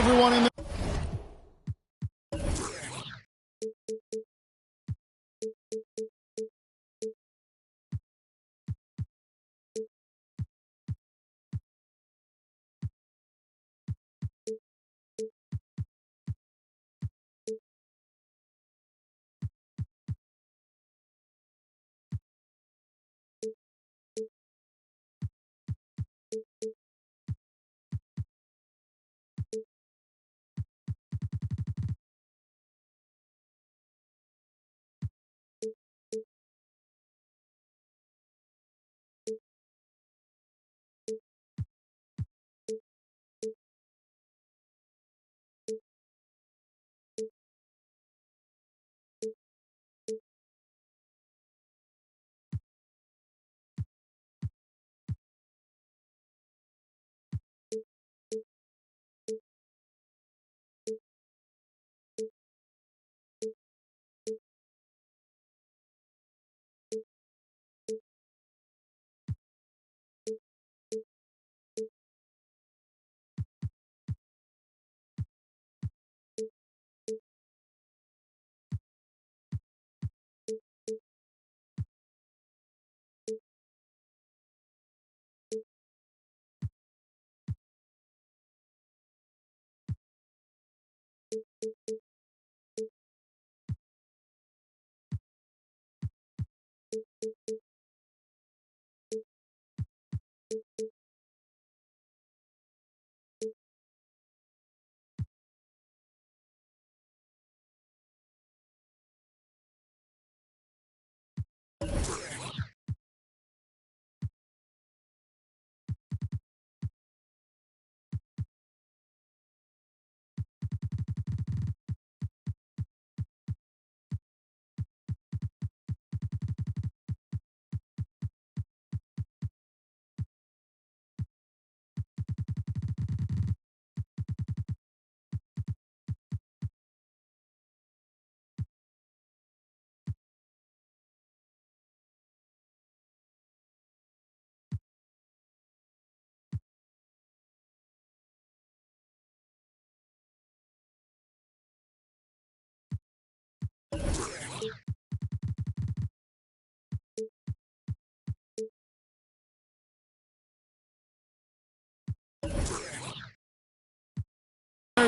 Everyone in the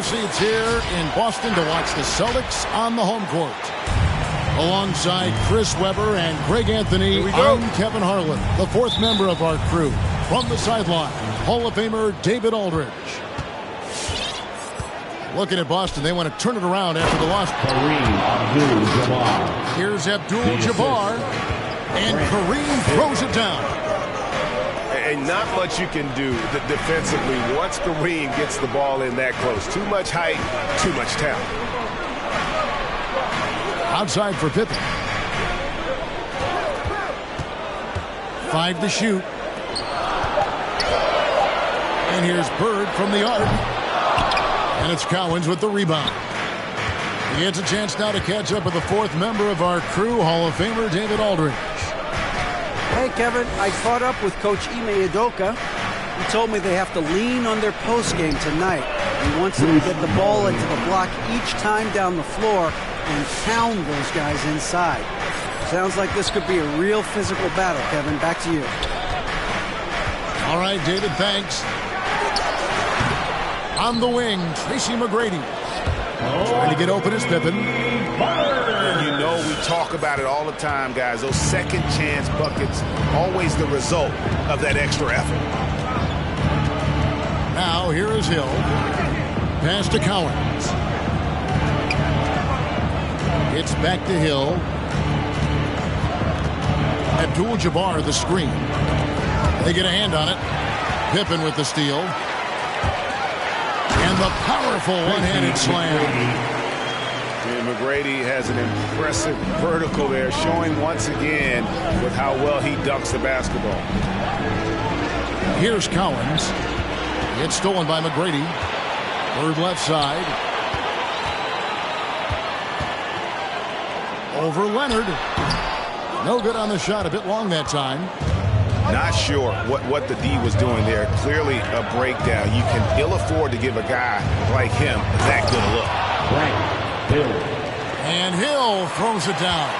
seats here in Boston to watch the Celtics on the home court. Alongside Chris Webber and Greg Anthony, I'm Kevin Harlan, the fourth member of our crew. From the sideline, Hall of Famer David Aldridge. Looking at Boston, they want to turn it around after the loss. Here's Abdul-Jabbar, and Kareem throws it down. And not much you can do defensively once Kareem gets the ball in that close. Too much height, too much talent. Outside for Pippen. 5 to shoot. And here's Bird from the arc. And it's Cowens with the rebound. He gets a chance now to catch up with the fourth member of our crew, Hall of Famer David Aldridge. Hey, Kevin, I caught up with Coach Ime Udoka. He told me they have to lean on their postgame tonight. He wants them to get the ball into the block each time down the floor and pound those guys inside. Sounds like this could be a real physical battle, Kevin. Back to you. All right, David, thanks. On the wing, Tracy McGrady. Trying to get open is Pippen. You know, we talk about it all the time, guys. Those second chance buckets, always the result of that extra effort. Now, here is Hill. Pass to Cowens. It's back to Hill. Abdul-Jabbar the screen. They get a hand on it. Pippen with the steal. And the powerful one-handed slam. And McGrady has an impressive vertical there, showing once again with how well he dunks the basketball. Here's Cowens. It's stolen by McGrady. Third left side. Over Leonard. No good on the shot. A bit long that time. Not sure what the D was doing there. Clearly a breakdown. You can ill afford to give a guy like him that good a look. And Hill throws it down.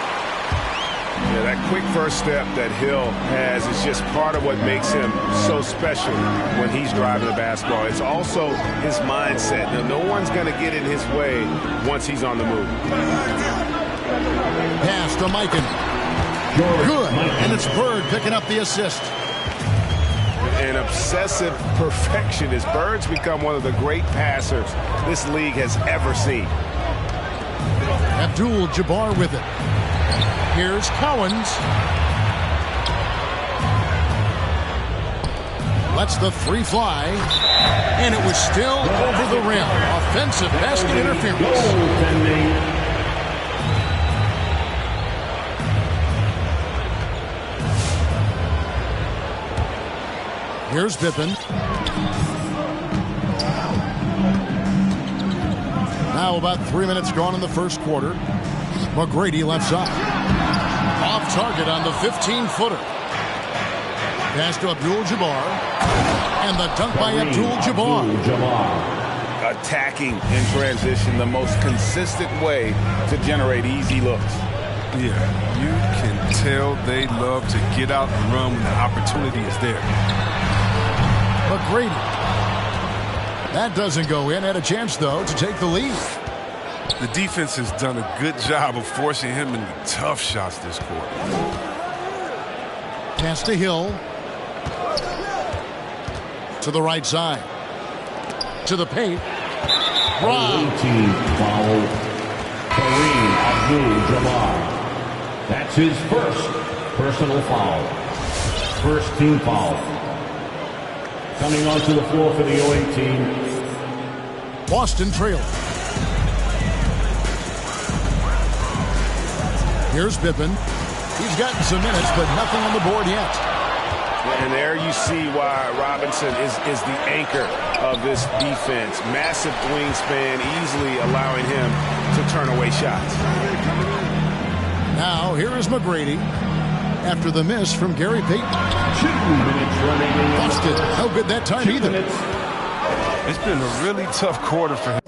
Yeah, that quick first step that Hill has is just part of what makes him so special when he's driving the basketball. It's also his mindset. Now, no one's going to get in his way once he's on the move. Pass to Mikan. Good. And it's Bird picking up the assist. An obsessive perfectionist. Bird's become one of the great passers this league has ever seen. Abdul-Jabbar with it. Here's Cowens. Lets the three fly. And it was still over the rim. Offensive basket interference. Here's Pippen. Now about 3 minutes gone in the first quarter. McGrady left side. Off target on the 15-footer. Pass to Abdul-Jabbar. And the dunk by Abdul-Jabbar. Attacking in transition, the most consistent way to generate easy looks. Yeah, you can tell they love to get out and run when the opportunity is there. McGrady. That doesn't go in. Had a chance, though, to take the lead. The defense has done a good job of forcing him into tough shots this quarter. Pass to Hill. To the right side. To the paint. Rob. Foul. Kareem Abdul-Jabbar. That's his first personal foul. First team foul. Coming onto the floor for the 08 team. Boston trailing. Here's Pippen. He's gotten some minutes, but nothing on the board yet. And there you see why Robinson is the anchor of this defense. Massive wingspan, easily allowing him to turn away shots. Now, here is McGrady. After the miss from Gary Payton. 2 minutes remaining. Busted. No good that time either. It's been a really tough quarter for him.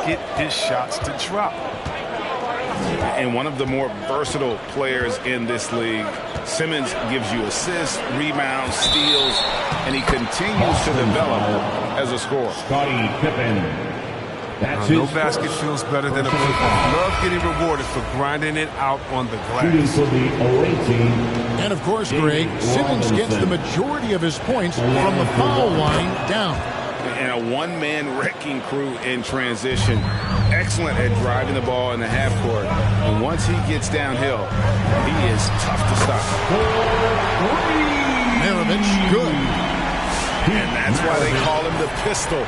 get his shots to drop. And one of the more versatile players in this league. Simmons gives you assists, rebounds, steals, and he continues to develop as a scorer. Scottie Pippen. That's No his basket first feels better than a personal putback. foul. Love getting rewarded for grinding it out on the Shooting glass. for the away team. And of course, Greg, Simmons gets the majority of his points from the foul line down. And a one-man wrecking crew in transition. Excellent at driving the ball in the half court. And once he gets downhill, he is tough to stop. Maravich, good. And that's why they call him the pistol.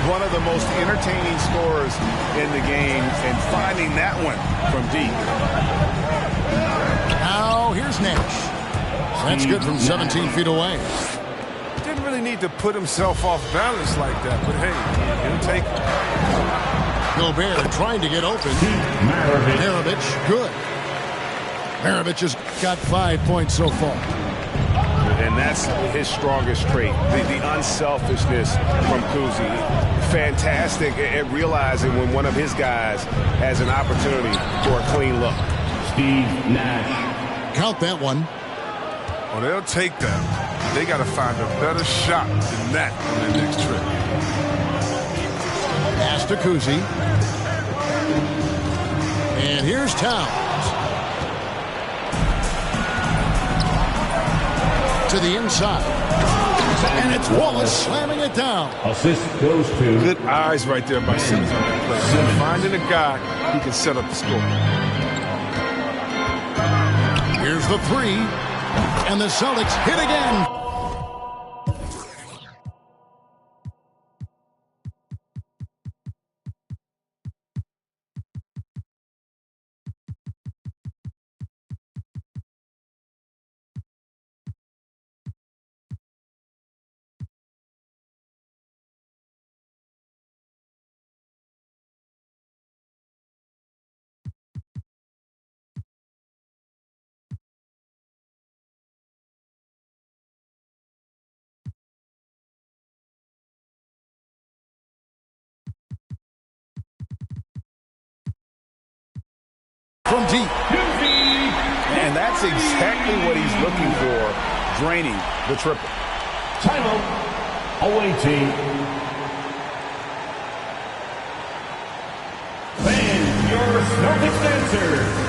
One of the most entertaining scorers in the game. And finding that one from deep. Now, here's Nash. That's good from 17 feet away. Didn't really need to put himself off balance like that, but hey, he'll take it. Gobert trying to get open. Maravich, good. Maravich has got 5 points so far. And that's his strongest trait, the unselfishness from Kuzi. Fantastic at realizing when one of his guys has an opportunity for a clean look. Steve Nash. Count that one. Well, they'll take that. They got to find a better shot than that on their next trip. Pass to Kuzi. And here's Towns. To the inside. And it's Wallace slamming it down. Assist goes to Good eyes right there by Simmons on that play. Finding a guy who can set up the score. Here's the three. And the Celtics hit again. From deep. And that's exactly what he's looking for, draining the triple. timeout. Away team. And your Celtics answer.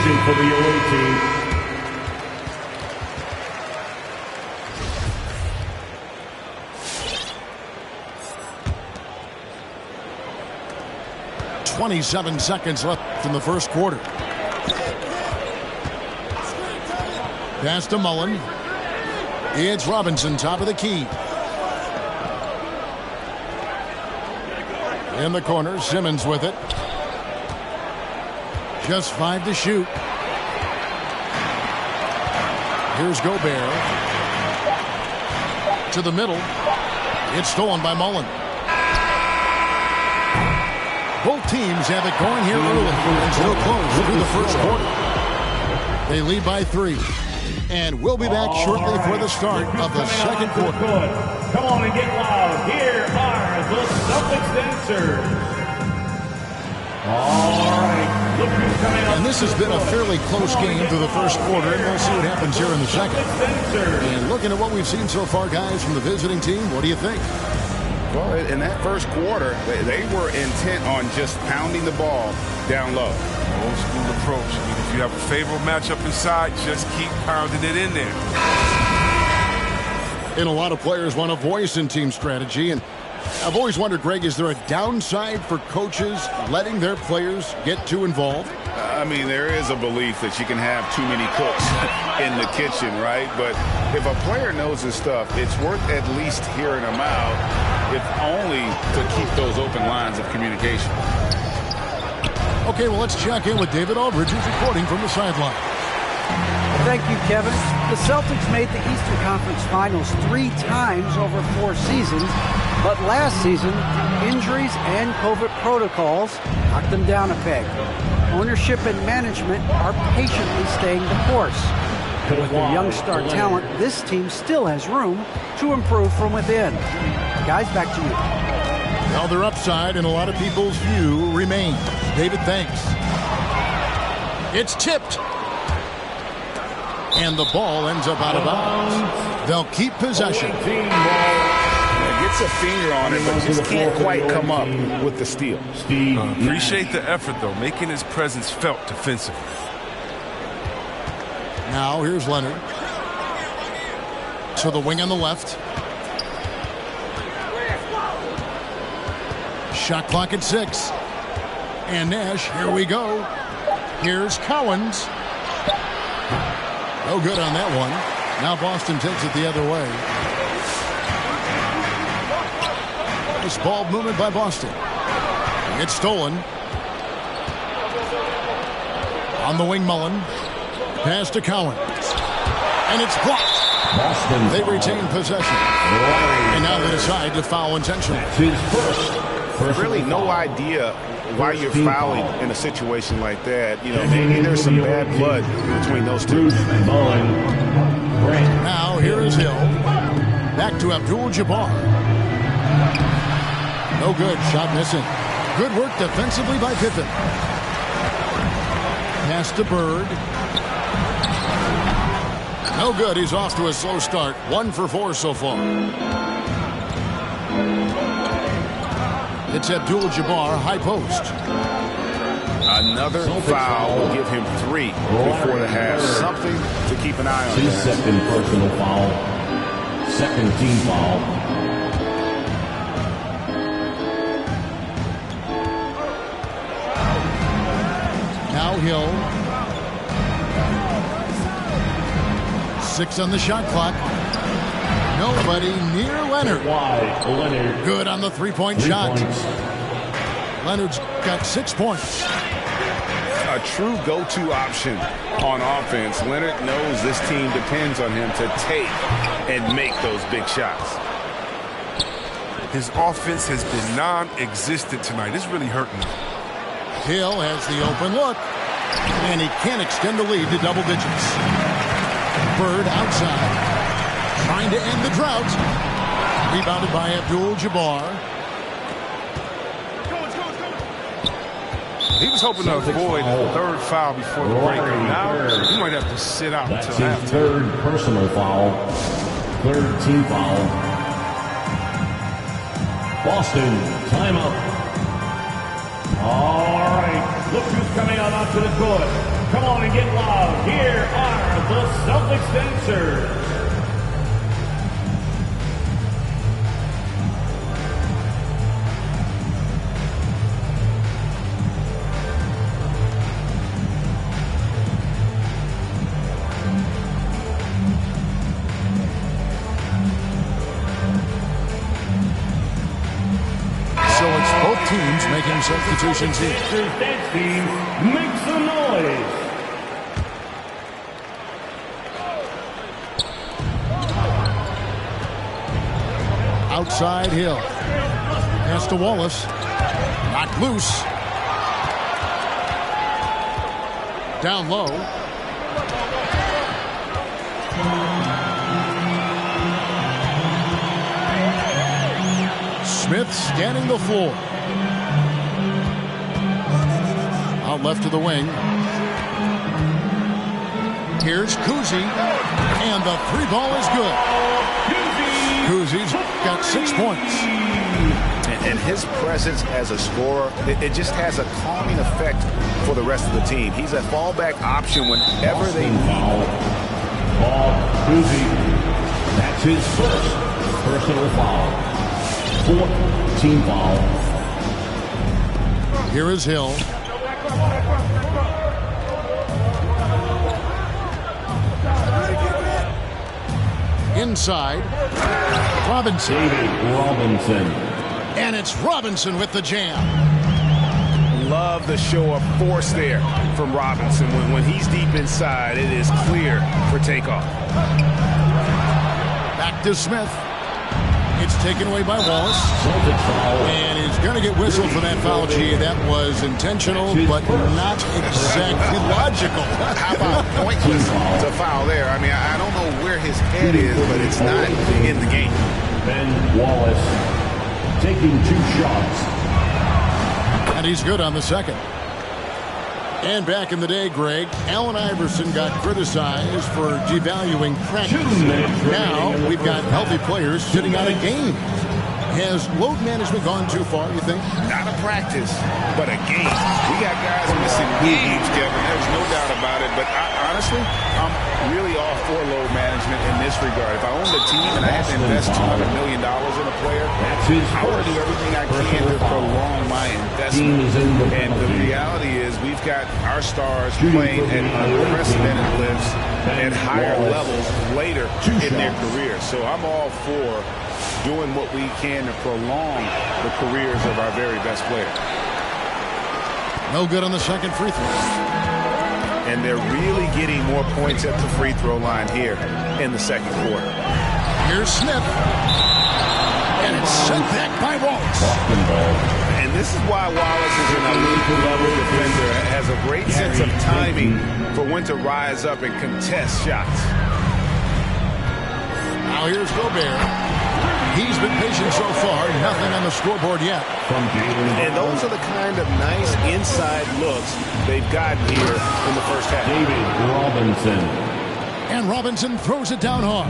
substitution for the away team. 27 seconds left in the first quarter. Pass to Mullen. It's Robinson, top of the key. In the corner, Simmons with it. Just 5 to shoot. Here's Gobert. To the middle. It's stolen by Mullen. Both teams have it going here early and still close through the first quarter. They lead by 3. And we'll be back shortly for the start of the second quarter. Come on and get loud. Here are the Celtics dancers. All right. Look who's coming up. And this has been a fairly close game through the first quarter, and we'll see what happens here in the second. And looking at what we've seen so far, guys, from the visiting team, what do you think? Well, in that first quarter, they were intent on just pounding the ball down low. Old school approach. I mean, if you have a favorable matchup inside, just keep pounding it in there. And a lot of players want a voice in team strategy, and I've always wondered, Greg, is there a downside for coaches letting their players get too involved? I mean, there is a belief that you can have too many cooks in the kitchen, right? But if a player knows his stuff, it's worth at least hearing them out, if only to keep those open lines of communication. Okay, well, let's check in with David Aldridge, who's reporting from the sideline. Thank you, Kevin. The Celtics made the Eastern Conference Finals 3 times over 4 seasons, but last season, injuries and COVID protocols knocked them down a peg. Ownership and management are patiently staying the course. With their young star talent, this team still has room to improve from within. Guys, back to you. Now their upside in a lot of people's view remains. David, thanks. It's tipped. And the ball ends up out of bounds. They'll keep possession. Gets a finger on it, but just can't quite come up with the steal. Appreciate the effort, though, making his presence felt defensively. Now here's Leonard. To the wing on the left. Shot clock at 6. And Nash, here we go. Here's Cowens. No good on that one. Now Boston takes it the other way. Nice ball movement by Boston. It's stolen. On the wing, Mullen. Pass to Cowens. And it's blocked. Boston. They retain possession. And now they decide to foul intentionally. His first Really no idea why you're fouling in a situation like that. You know, maybe there's some bad blood between those two. Now here is Hill. Back to Abdul-Jabbar. No good. Shot missing. Good work defensively by Pippen. Pass to Bird. No good. He's off to a slow start. 1 for 4 so far. It's Abdul-Jabbar, high post. Another foul will give him 3 before the half. Something to keep an eye on. His second personal foul. Second team foul. Now Hill. 6 on the shot clock. Nobody near Leonard. Wide, Leonard. Good on the three-point shot. Leonard's got 6 points. A true go-to option on offense. Leonard knows this team depends on him to take and make those big shots. His offense has been non-existent tonight. It's really hurting him. Hill has the open look, and he can't extend the lead to double digits. Bird outside. Trying to end the drought. Rebounded by Abdul-Jabbar. He was hoping to avoid a third foul before the break. Now he might have to sit out until halftime. That's his third personal foul. Third team foul. Boston, timeout. All right, look who's coming out onto the court. Come on and get loud. Here are the Celtics dancers. Teams making substitutions here. Dance team, make some noise. Outside Hill. Pass to Wallace. Knocked loose. Down low. Smith scanning the floor. Out left to the wing. Here's Kuzi. And the three ball is good. Kuzi's got 6 points. And his presence as a scorer, it just has a calming effect for the rest of the team. He's a fallback option whenever they need. Ball, Kuzi. That's his first personal foul. 4th team foul. Here is Hill. Inside. Robinson. David Robinson. And it's Robinson with the jam. Love the show of force there from Robinson. When he's deep inside, it is clear for takeoff. Back to Smith. It's taken away by Wallace. And he's going to get whistled for that foul. Gee, that was intentional, but not exactly logical. How about pointless to foul there? I mean, I don't know where his head is, but it's not in the game. Ben Wallace taking 2 shots. And he's good on the second. And back in the day, Greg, Allen Iverson got criticized for devaluing practice. Now we've got healthy players sitting out a game. Has load management gone too far, you think? Not a practice, but a game. We got guys missing games, Kevin. There's no doubt about it. But honestly, I'm really all for load management in this regard. If I owned a team and I had to invest $200 million in a player, I want to do everything I can to prolong my investment. And the reality is we've got our stars playing at unprecedented lifts at higher levels later in their career. So I'm all for doing what we can to prolong the careers of our very best players. No good on the second free throw. And they're really getting more points at the free throw line here in the second quarter. Here's Smith. And it's sent back by Wallace. And this is why Wallace is an elite level defender. Has a great sense of timing for when to rise up and contest shots. Now here's Gobert. He's been patient so far. Nothing on the scoreboard yet. And those are the kind of nice inside looks they've gotten here in the first half. David Robinson. And Robinson throws it down hard.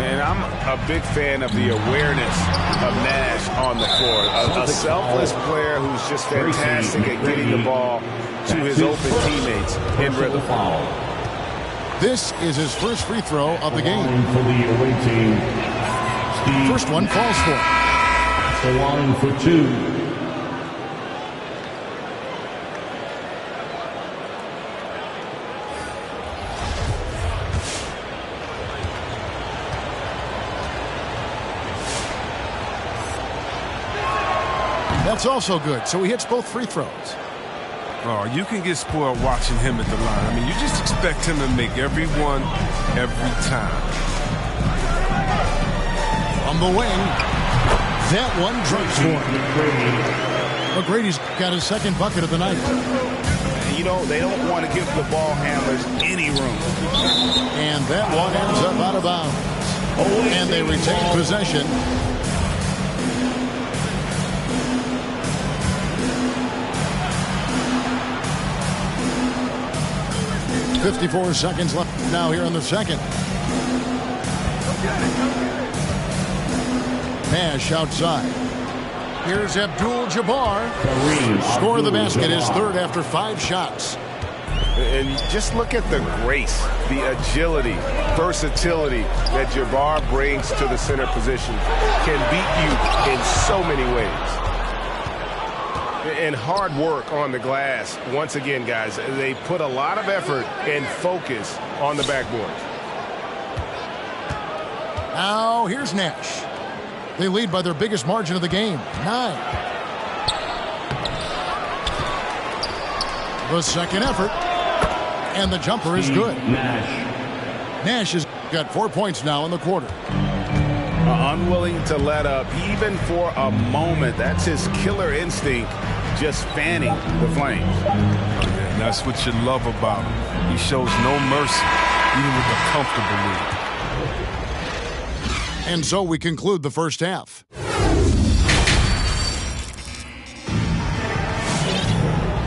And I'm a big fan of the awareness of Nash on the floor. A selfless player who's just fantastic at getting the ball to his open teammates in rhythm. This is his first free throw of the game. For the away team. First one falls for. The line for 2. That's also good. So he hits both free throws. Oh, you can get spoiled watching him at the line. I mean, you just expect him to make every one, every time. On the wing, that one drops for him. McGrady's got his second bucket of the night. You know, they don't want to give the ball handlers any room. And that one ends up out of bounds. And they retain possession. .54 seconds left now here in the second. Nash outside. Here's Abdul-Jabbar. Score of the basket, his third after 5 shots. And just look at the grace, the agility, versatility that Jabbar brings to the center position. Can beat you in so many ways. And hard work on the glass. Once again, guys, they put a lot of effort and focus on the backboard. Now here's Nash. They lead by their biggest margin of the game, 9. The second effort, and the jumper is good. Nash has got 4 points now in the quarter. Unwilling to let up even for a moment. That's his killer instinct, just fanning the flames. And that's what you love about him. He shows no mercy, even with a comfortable lead. And so we conclude the first half.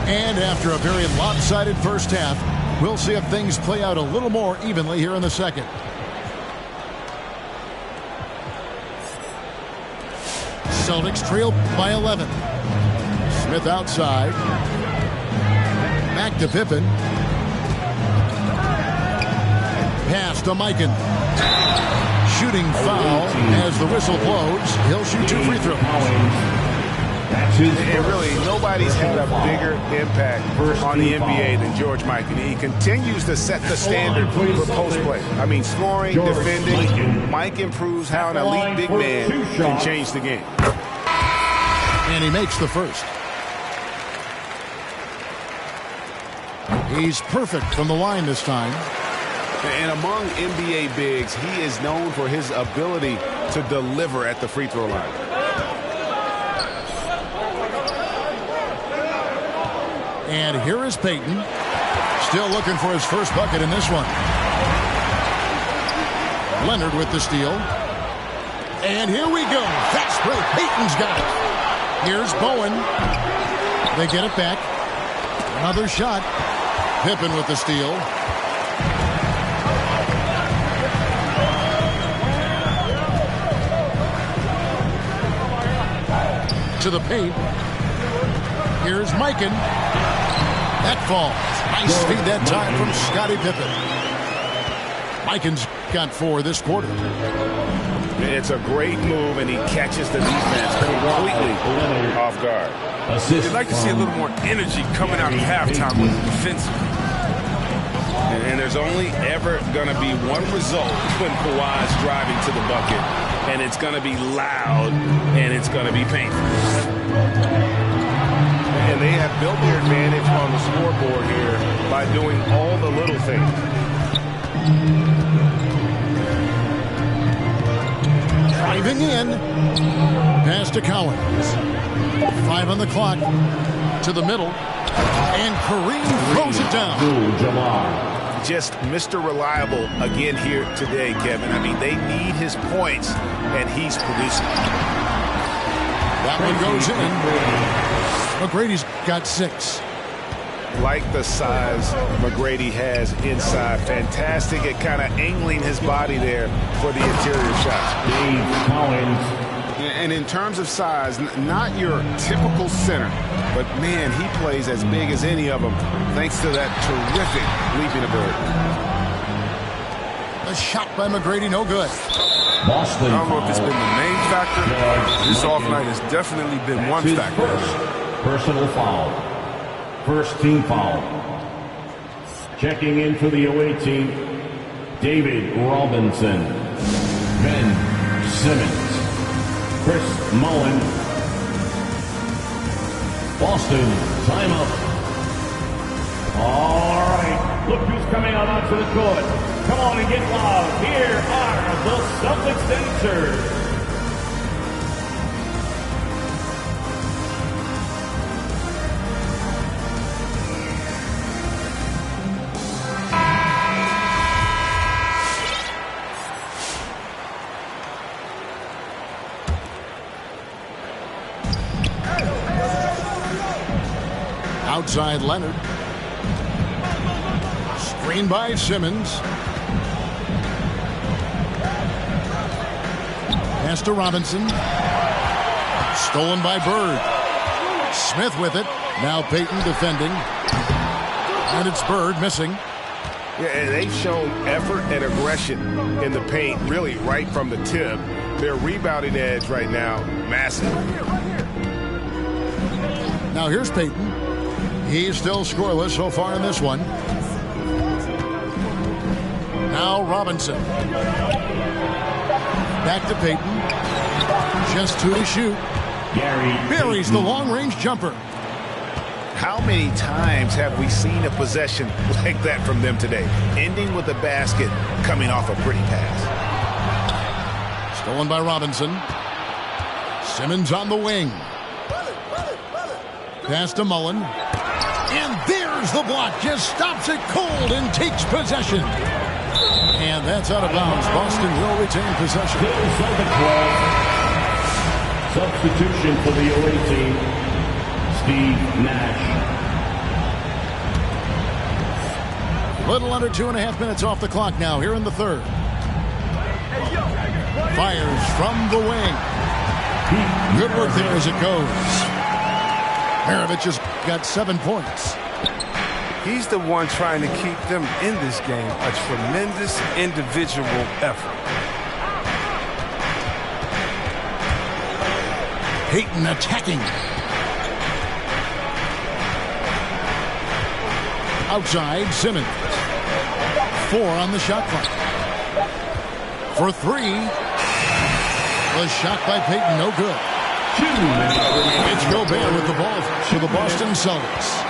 And after a very lopsided first half, we'll see if things play out a little more evenly here in the second. Celtics trail by 11. Smith outside. Back to Pippen. Pass to Mikan. Shooting foul as the whistle blows. He'll shoot 2 free throws. And really, nobody's had a bigger impact on the NBA than George Mikan. He continues to set the standard for post play. I mean, scoring, defending. Mike improves how an elite big man can change the game. And he makes the first. He's perfect from the line this time. And among NBA bigs, he is known for his ability to deliver at the free throw line. And here is Payton. Still looking for his first bucket in this one. Leonard with the steal. And here we go. Fast break. Payton's got it. Here's Bowen. They get it back. Another shot. Pippen with the steal. To the paint. Here's Mikan. That falls. Nice feed that time from Scottie Pippen. Mikan's got 4 this quarter. It's a great move, and he catches the defense completely off guard. You'd like to see a little more energy coming out of halftime with the defensive. And there's only ever going to be one result when Kawhi's driving to the bucket, and it's going to be loud, and it's going to be painful. And they have built their advantage on the scoreboard here by doing all the little things. Driving in. Pass to Collins. 5 on the clock. To the middle. And Kareem throws it down. Just Mr. Reliable again here today, Kevin. I mean, they need his points, and he's producing. That one goes in. McGrady's got 6. Like the size McGrady has inside. Fantastic at kind of angling his body there for the interior shots. And in terms of size, not your typical center, but man, he plays as big as any of them thanks to that terrific leaping ability. A shot by McGrady, no good. I don't know if it's been the main factor. This off night has definitely been one factor. Personal foul. First team foul. Checking in for the away team, David Robinson, Ben Simmons, Chris Mullin. Boston, timeout. All right, look who's coming out onto the court. Come on and get loud. Here are the Celtics answers. Outside Leonard. Screen by Simmons. Pass to Robinson. Stolen by Bird. Smith with it. Now Payton defending. And it's Bird missing. Yeah, and they've shown effort and aggression in the paint, really right from the tip. Their rebounding edge right now, massive. Now here's Payton. He's still scoreless so far in this one. Now Robinson. Back to Payton. Just 2 to shoot. Buries the long-range jumper. How many times have we seen a possession like that from them today? Ending with a basket, coming off a pretty pass. Stolen by Robinson. Simmons on the wing. Pass to Mullen. And there's the block. Just stops it cold and takes possession. And that's out of bounds. Boston will retain possession. Substitution for the away team, Steve Nash. Little under 2.5 minutes off the clock now here in the third. Fires from the wing. Good work there as it goes. Maravich has got 7 points. He's the one trying to keep them in this game. A tremendous individual effort. Payton attacking. Outside, Simmons. 4 on the shot clock. For 3. The shot by Payton, no good. It's Gobert with the ball to the Boston Celtics.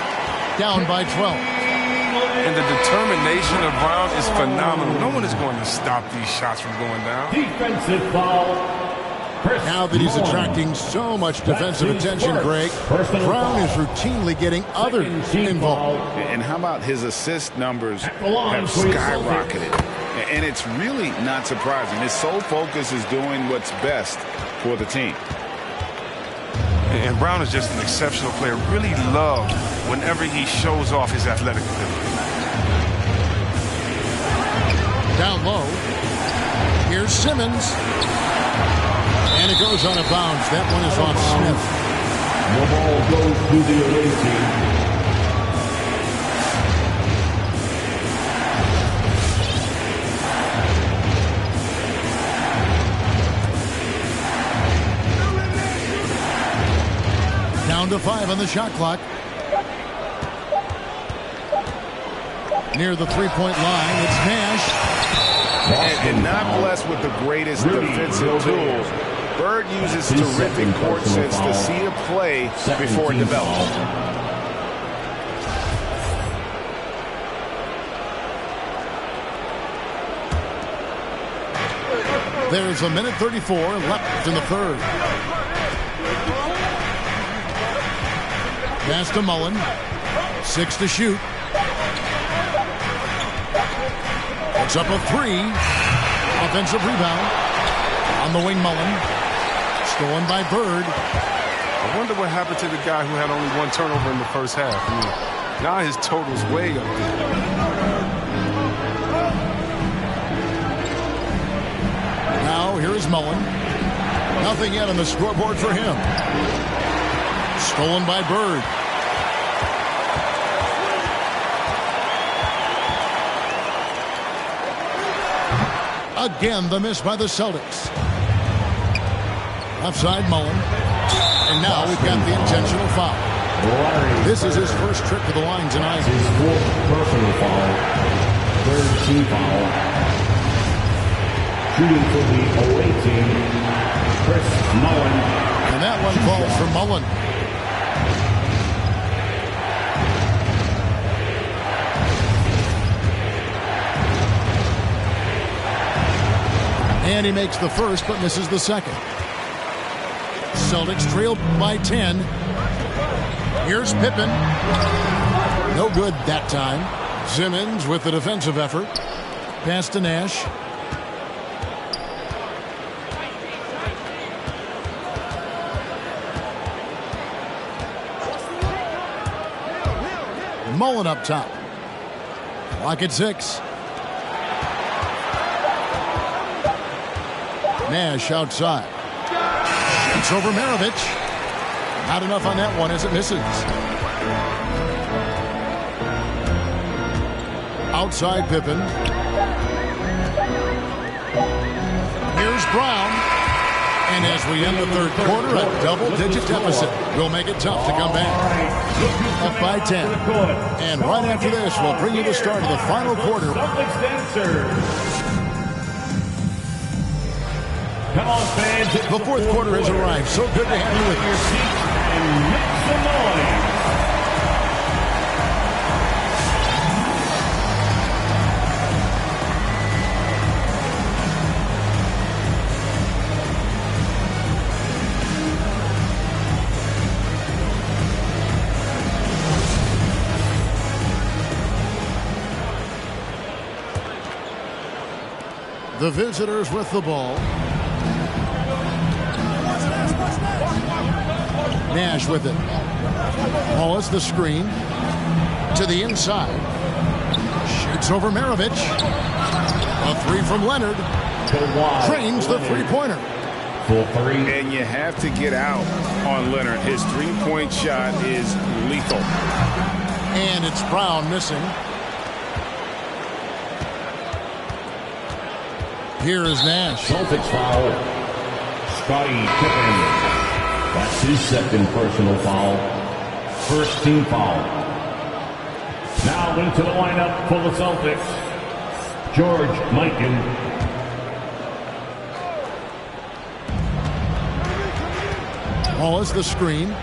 Down by 12. And the determination of Brown is phenomenal. No one is going to stop these shots from going down. Defensive foul. Now that he's attracting so much defensive attention, Greg, Brown is routinely getting others involved. And how about his assist numbers have skyrocketed? And it's really not surprising. His sole focus is doing what's best for the team. And Brown is just an exceptional player. Really love whenever he shows off his athletic ability. Down low. Here's Simmons. And it goes on a bounce. That one is off Smith. The ball goes to the away team. Down to 5 on the shot clock. Near the three-point line, it's Nash. And not blessed with the greatest defensive tools. Bird uses terrific court sense to see a play before it develops. There's a minute 34 left in the third. Pass to Mullen. 6 to shoot. Puts up a 3. Offensive rebound. On the wing, Mullen. Stolen by Bird. I wonder what happened to the guy who had only 1 turnover in the first half. I mean, now his total's way up there. Now here is Mullen. Nothing yet on the scoreboard for him. Stolen by Bird. Again, the miss by the Celtics. Offside Mullen. And now we've got the intentional foul. This is his first trip to the line tonight. His 4th personal foul. 3rd team foul. Shooting for the away team, Chris Mullen. And that one falls for Mullen. And he makes the first, but misses the second. Celtics trailed by 10. Here's Pippen. No good that time. Simmons with the defensive effort. Pass to Nash. Mullen up top. Clock at 6. Nash outside. It's over Maravich. Not enough on that one as it misses. Outside Pippen. Here's Brown. And as we end the third quarter, a double-digit deficit will make it tough to come back. Up by 10. And right after this, we'll bring you the start of the final quarter. Come on, fans. The fourth quarter has arrived. So good to have you with us. And make some noise. The visitors with the ball. Nash with it. Wallace the screen. To the inside. Shoots over Maravich. A three from Leonard. Trains the three-pointer. And you have to get out on Leonard. His three-point shot is lethal. And it's Brown missing. Here is Nash. Celtics foul. Scottie Pippen. That's his second personal foul. First team foul. Now into the lineup for the Celtics. George Mikan. Wallace the screen.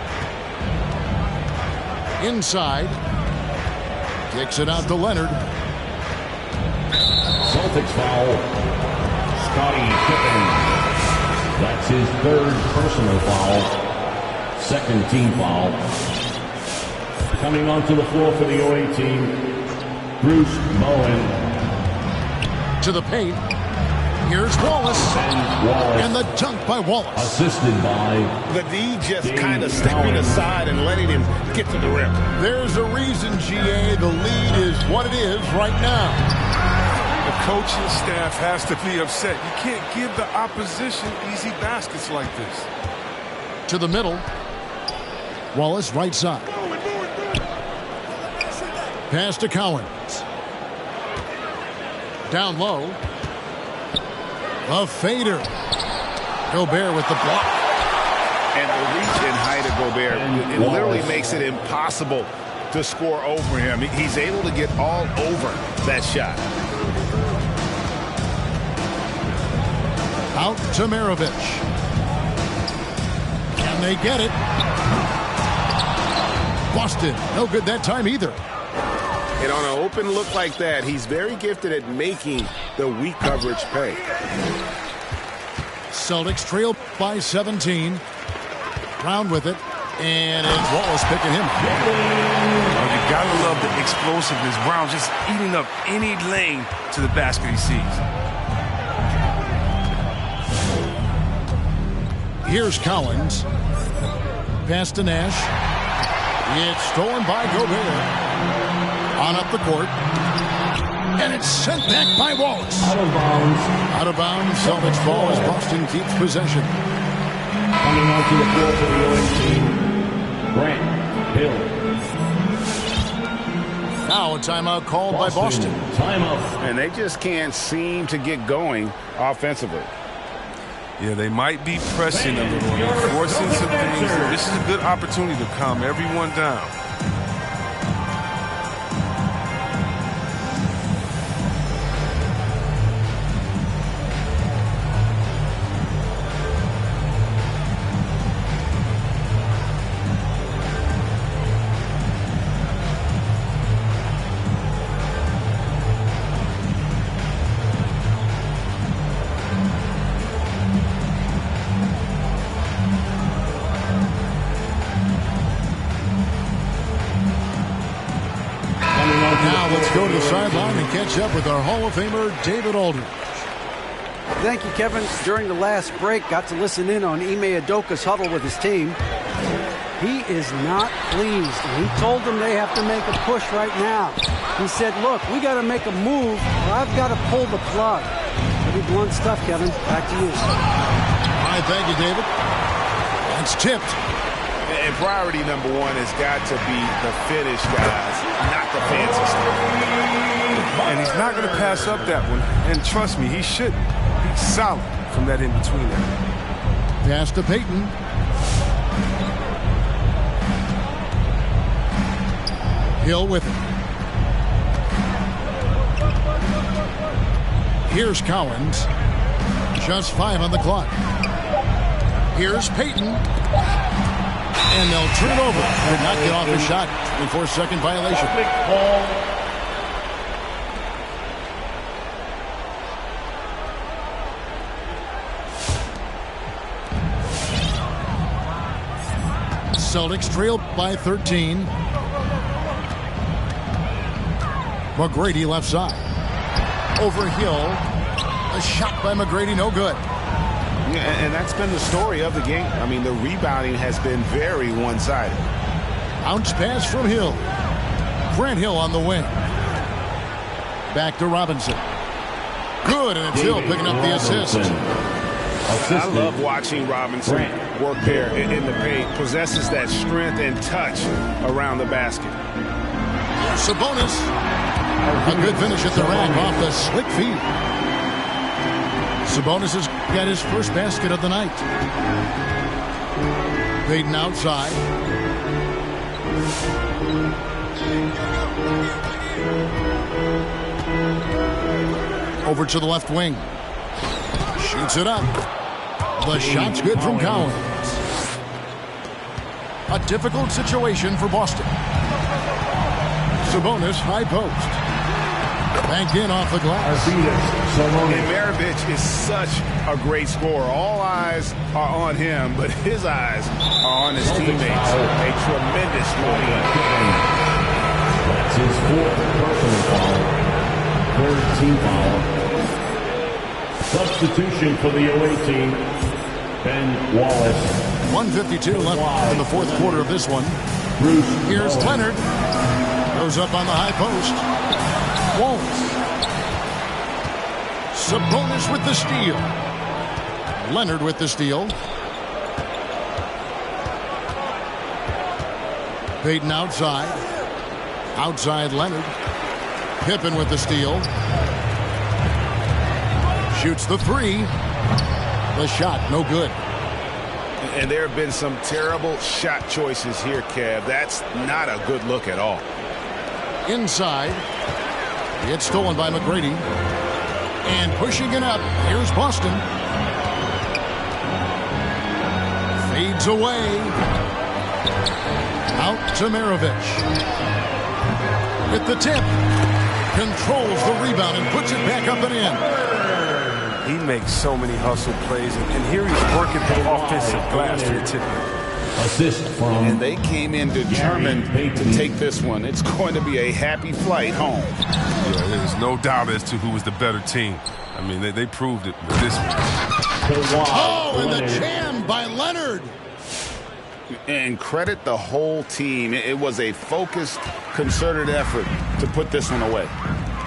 Inside. Kicks it out to Leonard. Celtics foul. Scottie Pippen. That's his third personal foul. Second team foul. Coming onto the floor for the OA team, Bruce Bowen. To the paint. Here's Wallace. And the dunk by Wallace. Assisted by the D just kind of stepping aside and letting him get to the rim. There's a reason, GA. The lead is what it is right now. The coaching staff has to be upset. You can't give the opposition easy baskets like this. To the middle. Wallace right side. Pass to Collins. Down low. A fader. Gobert with the block. And the reach and height of Gobert, it literally makes it impossible to score over him. He's able to get all over that shot. Out to Maravich. Can they get it? Boston. No good that time either. And on an open look like that, he's very gifted at making the weak coverage pay. Celtics trail by 17. Brown with it. And it's Wallace picking him. Oh, you gotta love the explosiveness. Brown just eating up any lane to the basket he sees. Here's Collins. Pass to Nash. It's stolen by Gobert. On up the court. And it's sent back by Wallace. out of bounds. Out of bounds. Celtics ball as Boston keeps possession. Coming onto the floor for the OA team, Grant Hill. Now a timeout called by Boston. Timeout. And they just can't seem to get going offensively. Yeah, they might be pressing a little bit, forcing some things. This is a good opportunity to calm everyone down. Now let's go to the sideline and catch up with our Hall of Famer, David Aldridge. Thank you, Kevin. During the last break, got to listen in on Ime Udoka's huddle with his team. He is not pleased. He told them they have to make a push right now. He said, look, we got to make a move, or I've got to pull the plug. Pretty blunt stuff, Kevin. Back to you. All right, thank you, David. That's tipped. And priority number one has got to be the finish, guys, not the fancy stuff. And he's not going to pass up that one. And trust me, he shouldn't. He's solid from that in-between area. Pass to Peyton. Hill with it. Here's Cowens. Just 5 on the clock. Here's Peyton. And they'll turn it over. Did not get off the shot. 24-second violation. Celtics trail by 13. McGrady left side. Over Hill. A shot by McGrady, no good. Yeah, and that's been the story of the game. I mean, the rebounding has been very one-sided. Bounce pass from Hill. Grant Hill on the wing. Back to Robinson. Good, and it's Hill picking up the assist. I love watching Robinson work there in the paint. Possesses that strength and touch around the basket. Sabonis. A good finish at the rack off the slick feed. Sabonis has got his first basket of the night. Peyton outside. Over to the left wing. Shoots it up. The shot's good from Cowens. A difficult situation for Boston. Sabonis, high post. Banked in off the glass. And Maravich is such a great scorer. All eyes are on him, but his eyes are on his teammates. A tremendous scorer. That's his fourth personal foul. Third team foul. Substitution for the away team, Ben Wallace. 1:52 left in the fourth quarter of this one. Here's Leonard. Goes up on the high post. Won't. Sabonis with the steal. Leonard with the steal. Peyton outside. Outside Leonard. Pippen with the steal. Shoots the three. The shot, no good. And there have been some terrible shot choices here, Kev. That's not a good look at all. Inside. It's stolen by McGrady. And pushing it up. Here's Boston. Fades away. Out to Maravich. With the tip. Controls the rebound and puts it back up and in. He makes so many hustle plays, and here he's working the offensive glass to the tip. Assist from. And they came in determined to take this one. It's going to be a happy flight home. Yeah, there's no doubt as to who was the better team. I mean, they proved it with this one. Oh, and the jam by Leonard. And credit the whole team. It was a focused, concerted effort to put this one away.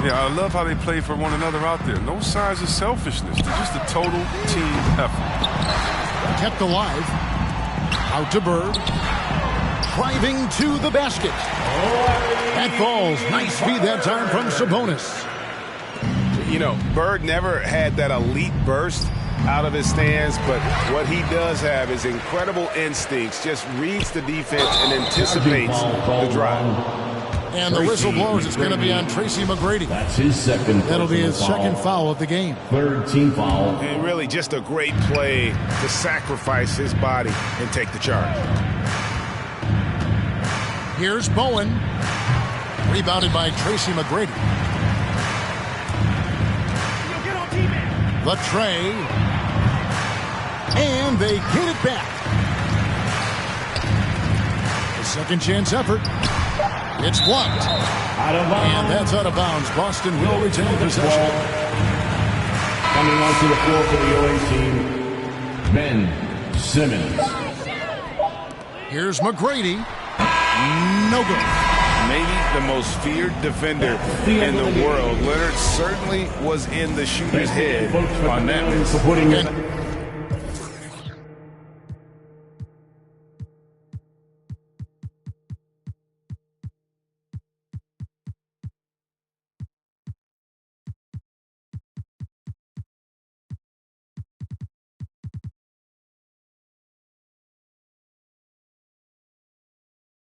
Yeah, I love how they play for one another out there. No signs of selfishness. They're just a total team effort. Kept alive. Out to Bird. Driving to the basket. That falls. Nice feed that time from Sabonis. You know, Bird never had that elite burst out of his stance, but what he does have is incredible instincts. Just reads the defense and anticipates the drive. And the whistle blows. It's going to be on Tracy McGrady. That's his second. That'll be his second foul of the game. Third team foul. And really just a great play to sacrifice his body and take the charge. Here's Bowen. Rebounded by Tracy McGrady. The tray. And they get it back. The second chance effort. It's blocked. And that's out of bounds. Boston will retain possession. Coming onto the floor for the OA team, Ben Simmons. Here's McGrady. No good. Maybe the most feared defender in the world. Leonard certainly was in the shooter's head on that one.